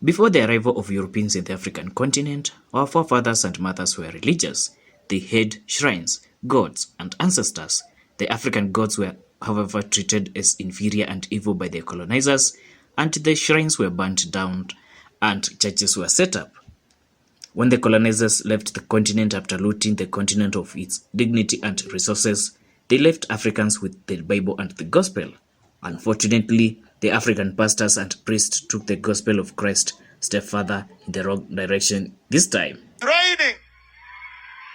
Before the arrival of Europeans in the African continent, our forefathers and mothers were religious. They had shrines, gods, and ancestors. The African gods were, however, treated as inferior and evil by their colonizers, and the shrines were burnt down and churches were set up. When the colonizers left the continent after looting the continent of its dignity and resources, they left Africans with the Bible and the gospel. Unfortunately, the African pastors and priests took the gospel of Christ a step further in the wrong direction this time. Raining.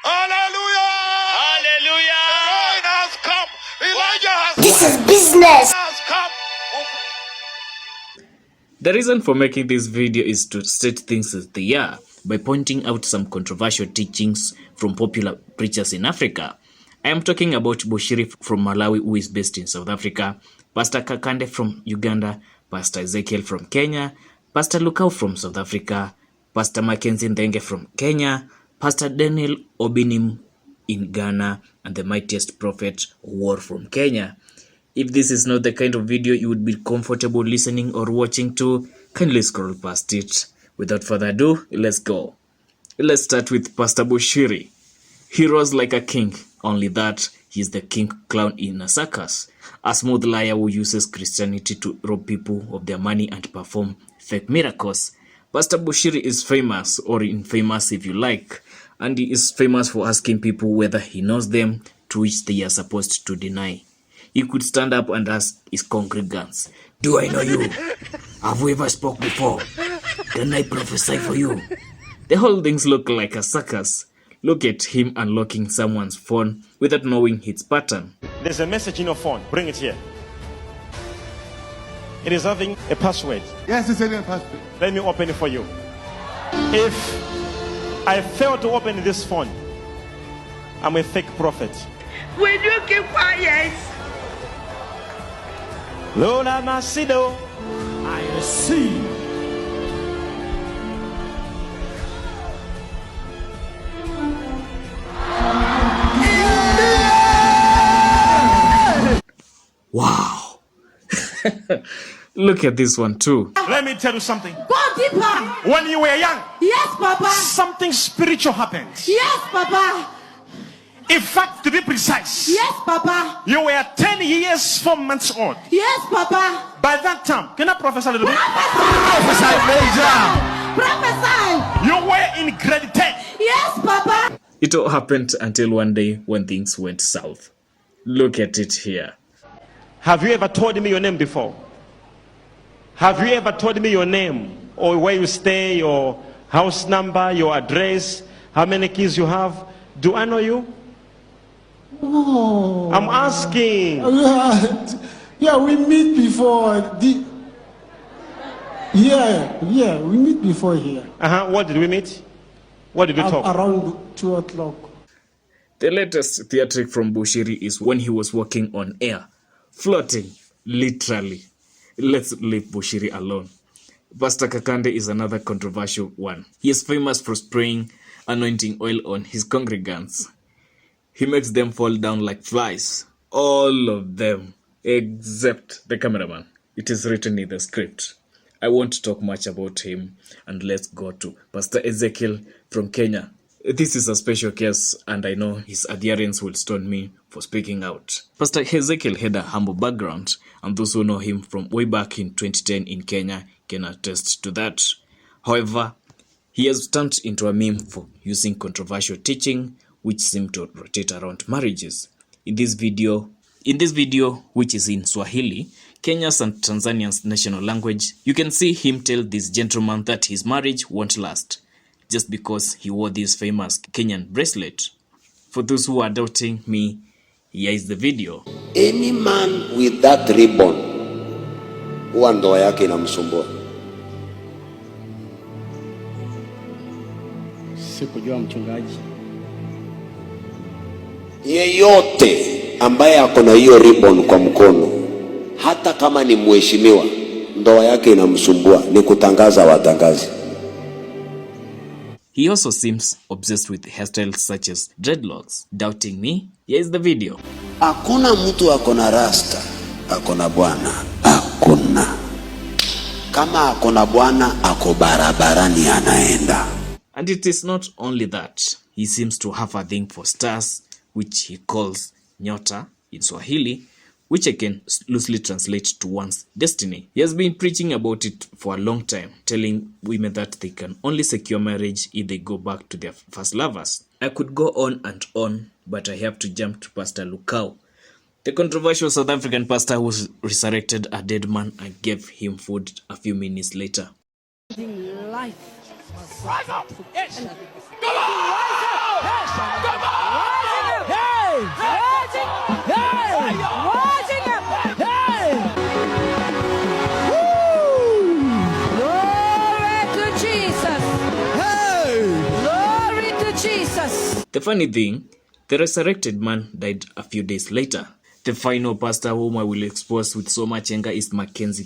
Hallelujah! Hallelujah! The rain has come. Elijah has come. This is business. Has come. The reason for making this video is to state things as they are by pointing out some controversial teachings from popular preachers in Africa. I am talking about Bushiri from Malawi, who is based in South Africa, Pastor Kakande from Uganda, Pastor Ezekiel from Kenya, Pastor Lukau from South Africa, Pastor McKenzie Ndenge from Kenya, Pastor Daniel Obinim in Ghana, and the mightiest prophet War from Kenya. If this is not the kind of video you would be comfortable listening or watching to, kindly scroll past it. Without further ado, let's go. Let's start with Pastor Bushiri. He rose like a king, only that he is the king clown in a circus, a smooth liar who uses Christianity to rob people of their money and perform fake miracles. Pastor Bushiri is famous, or infamous if you like, and he is famous for asking people whether he knows them, to which they are supposed to deny. He could stand up and ask his congregants, "Do I know you? Have we ever spoke before? Can I prophesy for you?" The whole things look like a circus. Look at him unlocking someone's phone without knowing its pattern. There's a message in your phone. Bring it here. It is having a password. Yes, it's a password. Let me open it for you. If I fail to open this phone, I'm a fake prophet. Will you keep quiet? Lola Masido, I see. Wow. Look at this one too. Let me tell you something. Go deeper. When you were young, Yes, Papa. something spiritual happened. Yes, Papa. In fact, to be precise, Yes, Papa. you were 10 years, 4 months old. Yes, Papa. By that time, can I prophesy a little bit? Prophesy. You were in grade 10. Yes, Papa. It all happened until one day when things went south. Look at it here. Have you ever told me your name before? Have you ever told me your name, or where you stay, your house number, your address, how many kids you have? Do I know you? Oh. I'm asking. Yeah, we meet before. Yeah, we meet before here. What did we meet? What did we talk? Around 2 o'clock. The latest theatric from Bushiri is when he was walking on air, floating, literally. Let's leave Bushiri alone. Pastor Kakande is another controversial one. He is famous for spraying anointing oil on his congregants. He makes them fall down like flies. All of them, except the cameraman. It is written in the script. I won't talk much about him, and let's go to Pastor Ezekiel from Kenya. This is a special case, and I know his adherents will stone me for speaking out. Pastor Ezekiel had a humble background, and those who know him from way back in 2010 in Kenya can attest to that. However, he has turned into a meme for using controversial teaching which seem to rotate around marriages. In this video, which is in Swahili, Kenya's and Tanzania's national language, you can see him tell this gentleman that his marriage won't last just because he wore this famous Kenyan bracelet. For those who are doubting me, here is the video. Any man with that ribbon huwa ndoa yake inamsumbua. Sikujua mchungaji. Yeyote ambaye ako na hiyo ribbon kwa mkono, hata kama ni mheshimiwa, ndoa yake inamsumbua, ni kutangaza watangazi. He also seems obsessed with hairstyles such as dreadlocks. Doubting me? Here is the video. Hakuna mtu ako na rasta, ako na bwana. Hakuna. kama ako na bwana ako barabarani anaenda. And it is not only that, he seems to have a thing for stars, which he calls nyota in Swahili, which I can loosely translate to one's destiny. He has been preaching about it for a long time, telling women that they can only secure marriage if they go back to their first lovers. I could go on and on, but I have to jump to Pastor Lukau, the controversial South African pastor who resurrected a dead man and gave him food a few minutes later. Life. Rise up! Yes! Come on! Come on! Hey! Rising! Hey! Rising up! Hey! Woo! Glory to Jesus! Hey! Glory to Jesus! The funny thing, the resurrected man died a few days later. The final pastor whom I will expose with so much anger is MacKenzie.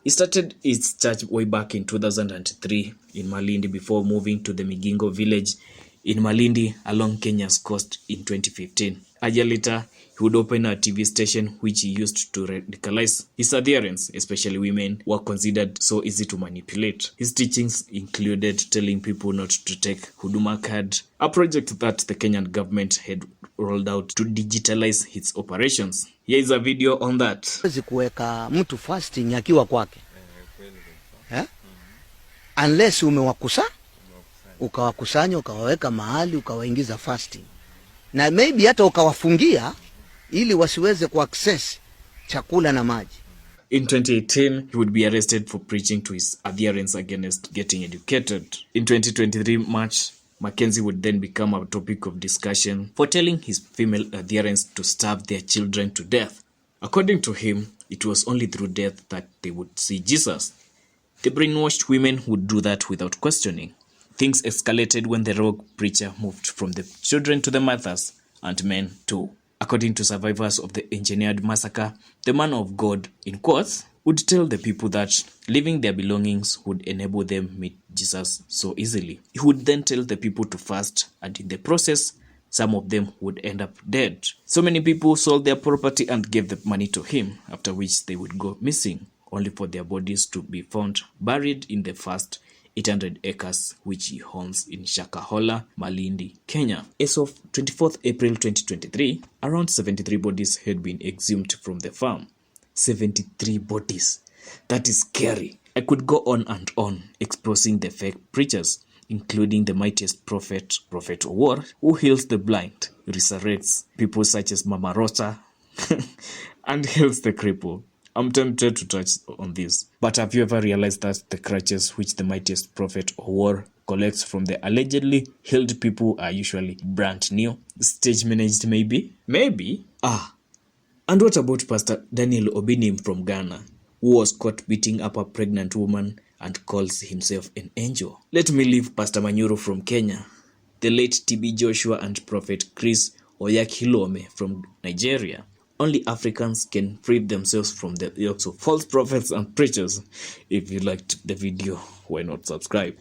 He started his church way back in 2003 in Malindi before moving to the Migingo village in Malindi along Kenya's coast in 2015. A year later, he would open a TV station which he used to radicalize. His adherents, especially women, were considered so easy to manipulate. His teachings included telling people not to take Huduma card, a project that the Kenyan government had rolled out to digitalize its operations. Here is a video on that. Kuweka mtu fasting akiwa kwake. Unless ukawakusanya, ukawaweka mahali, ukawaingiza fasting. Na maybe hata ukawafungia ili wasiweze kuaccess chakula na maji. In 2018, he would be arrested for preaching to his adherents against getting educated. In 2023 March, MacKenzie would then become a topic of discussion for telling his female adherents to starve their children to death. According to him, it was only through death that they would see Jesus. The brainwashed women would do that without questioning. Things escalated when the rogue preacher moved from the children to the mothers and men too. According to survivors of the engineered massacre, the man of God, in quotes, would tell the people that leaving their belongings would enable them meet Jesus so easily. He would then tell the people to fast, and in the process, some of them would end up dead. So many people sold their property and gave the money to him, after which they would go missing, only for their bodies to be found buried in the first 800 acres which he owns in Shakahola, Malindi, Kenya. As of 24th April 2023, around 73 bodies had been exhumed from the farm. 73 bodies. That is scary. I could go on and on exposing the fake preachers, including the mightiest prophet, Prophet Owor, who heals the blind, resurrects people such as Mama Rosa, and heals the cripple. I'm tempted to touch on this. But have you ever realized that the crutches which the mightiest prophet Owor collects from the allegedly healed people are usually brand new? Stage managed maybe? Maybe. And what about Pastor Daniel Obinim from Ghana, who was caught beating up a pregnant woman and calls himself an angel? Let me leave Pastor Manyuru from Kenya, the late TB Joshua and Prophet Chris Oyakilome from Nigeria. Only Africans can free themselves from the yokes of false prophets and preachers. If you liked the video, why not subscribe?